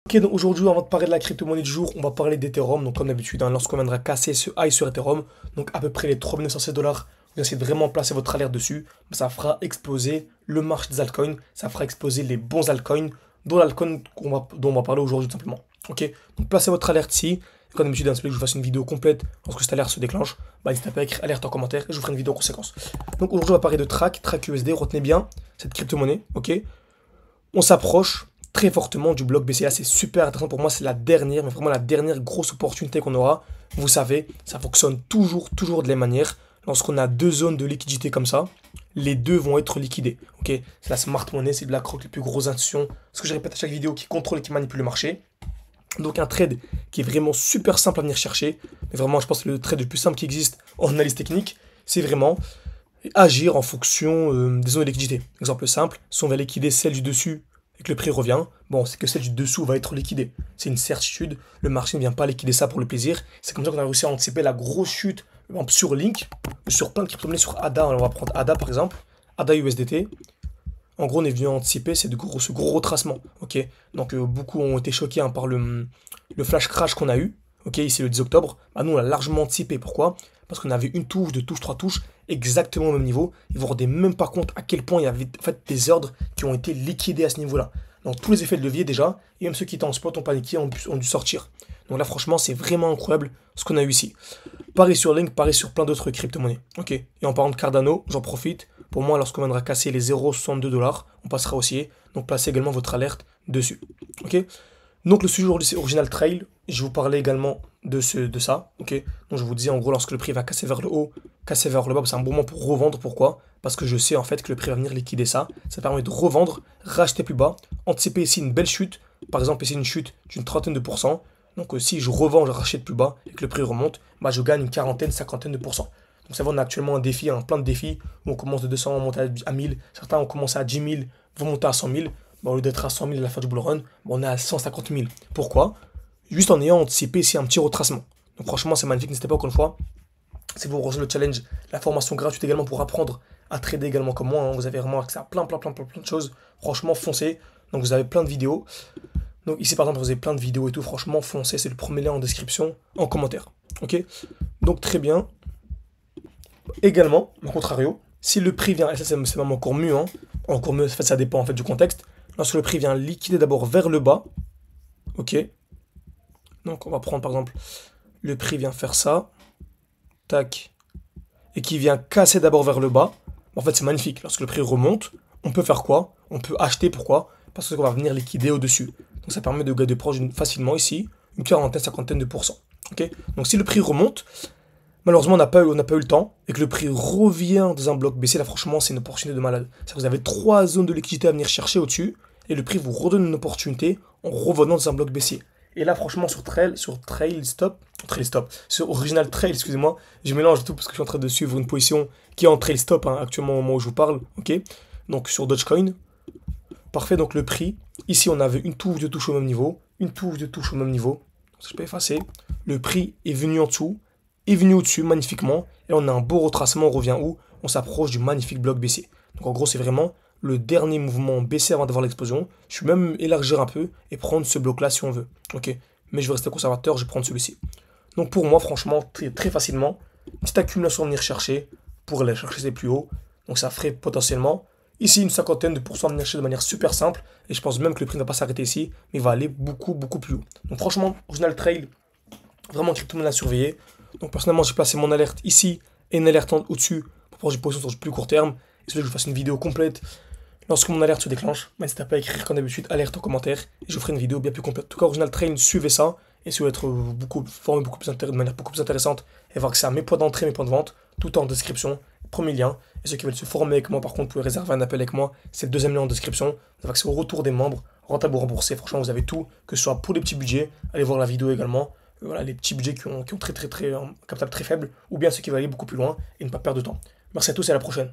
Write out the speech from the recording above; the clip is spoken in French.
Ok, donc aujourd'hui, avant de parler de la crypto-monnaie du jour, on va parler d'Ethereum. Donc, comme d'habitude, lorsqu'on viendra casser ce high sur Ethereum, donc à peu près les 3916 dollars, vous essayez de vraiment placer votre alerte dessus. Ça fera exploser le marché des altcoins, ça fera exploser les bons altcoins, dont l'altcoin dont on va parler aujourd'hui tout simplement. Ok, donc placez votre alerte ici. Comme d'habitude, il que je vous fasse une vidéo complète lorsque cette alerte se déclenche. N'hésitez pas à écrire alerte en commentaire et je vous ferai une vidéo en conséquence. Donc aujourd'hui, on va parler de Track USD. Retenez bien cette crypto-monnaie. Ok, on s'approche très fortement du bloc BCA. C'est super intéressant pour moi. C'est la dernière, mais vraiment la dernière grosse opportunité qu'on aura. Vous savez, ça fonctionne toujours de la même manière. Lorsqu'on a deux zones de liquidité comme ça, les deux vont être liquidés. Ok, c'est la smart money, c'est BlackRock, les plus grosses institutions. Ce que je répète à chaque vidéo, qui contrôle et qui manipule le marché. Donc un trade qui est vraiment super simple à venir chercher. Mais vraiment, je pense que le trade le plus simple qui existe en analyse technique, c'est vraiment agir en fonction des zones de liquidité. Exemple simple, si on va liquider celle du dessus et que le prix revient, bon, c'est que celle du dessous va être liquidée. C'est une certitude, le marché ne vient pas liquider ça pour le plaisir. C'est comme ça qu'on a réussi à anticiper la grosse chute sur Link, sur plein de crypto-monnaies, sur ADA. On va prendre ADA par exemple, ADA USDT. En gros, on est venu anticiper ce gros retracement. Ok, donc beaucoup ont été choqués par le flash crash qu'on a eu. Ok, ici le 10 octobre. Bah, nous, on l'a largement anticipé. Pourquoi? Parce qu'on avait une touche, deux touches, trois touches, exactement au même niveau. Ils ne vous rendez même pas compte à quel point il y avait en fait, des ordres qui ont été liquidés à ce niveau-là. Donc tous les effets de levier déjà, et même ceux qui étaient en spot ont paniqué, ont dû sortir. Donc là, franchement, c'est vraiment incroyable ce qu'on a eu ici. Pareil sur Link, pareil sur plein d'autres crypto-monnaies. Ok, et en parlant de Cardano, j'en profite. Pour moi, lorsqu'on viendra casser les 0,62 dollars, on passera haussier. Donc placez également votre alerte dessus. Ok. Donc le sujet aujourd'hui c'est Original Trail. Je vous parlais également de ça. Ok. Donc je vous disais en gros lorsque le prix va casser vers le haut, casser vers le bas, c'est un bon moment pour revendre. Pourquoi? Parce que je sais en fait que le prix va venir liquider ça. Ça permet de revendre, racheter plus bas, anticiper ici une belle chute. Par exemple ici une chute d'une trentaine de pourcents. Donc si je revends, je rachète plus bas et que le prix remonte, bah, je gagne une quarantaine, cinquantaine de pourcents. Donc ça va, on a actuellement un défi, plein de défis, où on commence de 200, on monte à 1000, certains ont commencé à 10 000, vont monter à 100 000, au lieu d'être à 100 000 à la fin du bull run, on est à 150 000. Pourquoi? Juste en ayant anticipé ici un petit retracement. Donc franchement c'est magnifique, n'hésitez pas encore une fois, si vous rejoignez le challenge, la formation gratuite également pour apprendre à trader également comme moi, vous avez vraiment accès à plein de choses, franchement foncez, donc vous avez plein de vidéos. Donc ici par exemple vous avez plein de vidéos et tout, franchement foncez, c'est le premier lien en description, en commentaire. Ok? Donc très bien. Également, au contrario, si le prix vient, et ça c'est même encore mieux, encore mieux, en fait, ça dépend en fait du contexte, lorsque le prix vient liquider d'abord vers le bas, ok, donc on va prendre par exemple, le prix vient faire ça, tac, et qui vient casser d'abord vers le bas, en fait c'est magnifique, lorsque le prix remonte, on peut faire quoi? On peut acheter, pourquoi? Parce qu'on va venir liquider au-dessus, donc ça permet de prendre facilement ici, une quarantaine, cinquantaine de pourcents, ok, donc si le prix remonte, malheureusement, on n'a pas eu le temps et que le prix revient dans un bloc baissé. Là, franchement, c'est une opportunité de malade. Vous avez trois zones de liquidité à venir chercher au-dessus et le prix vous redonne une opportunité en revenant dans un bloc baissier. Et là, franchement, sur Original Trail, excusez-moi, je mélange tout parce que je suis en train de suivre une position qui est en Trail Stop actuellement au moment où je vous parle. Ok, donc sur Dogecoin. Parfait, donc le prix. Ici, on avait une touche de touche au même niveau, une touche de touche au même niveau. Donc, je peux effacer. Le prix est venu en dessous. Est venu au-dessus magnifiquement et on a un beau retracement, on revient où? On s'approche du magnifique bloc baissier. Donc en gros c'est vraiment le dernier mouvement baissier avant d'avoir l'explosion. Je vais même élargir un peu et prendre ce bloc là si on veut. Ok, mais je vais rester conservateur, je vais prendre celui-ci. Donc pour moi franchement très facilement, petite accumulation à venir chercher pour aller chercher les plus hauts. Donc ça ferait potentiellement ici une cinquantaine de pourcents à venir chercher de manière super simple et je pense même que le prix ne va pas s'arrêter ici mais il va aller beaucoup plus haut. Donc franchement Original Trail, vraiment crypto-monnaie à surveiller. Donc personnellement, j'ai placé mon alerte ici et une alerte au-dessus pour prendre une position sur du plus court terme. Et que je vous fasse une vidéo complète lorsque mon alerte se déclenche. N'hésitez pas à écrire comme d'habitude alerte en commentaire et je vous ferai une vidéo bien plus complète. En tout cas, Original Train, suivez ça et si vous voulez être formé de manière beaucoup plus intéressante et avoir accès à mes points d'entrée, mes points de vente, tout en description, premier lien. Et ceux qui veulent se former avec moi, par contre, vous pouvez réserver un appel avec moi. C'est le deuxième lien en description. Vous avez accès au retour des membres, rentable ou remboursé. Franchement, vous avez tout, que ce soit pour les petits budgets. Allez voir la vidéo également. Voilà, les petits budgets qui ont un capital très faible, ou bien ceux qui veulent aller beaucoup plus loin et ne pas perdre de temps. Merci à tous et à la prochaine.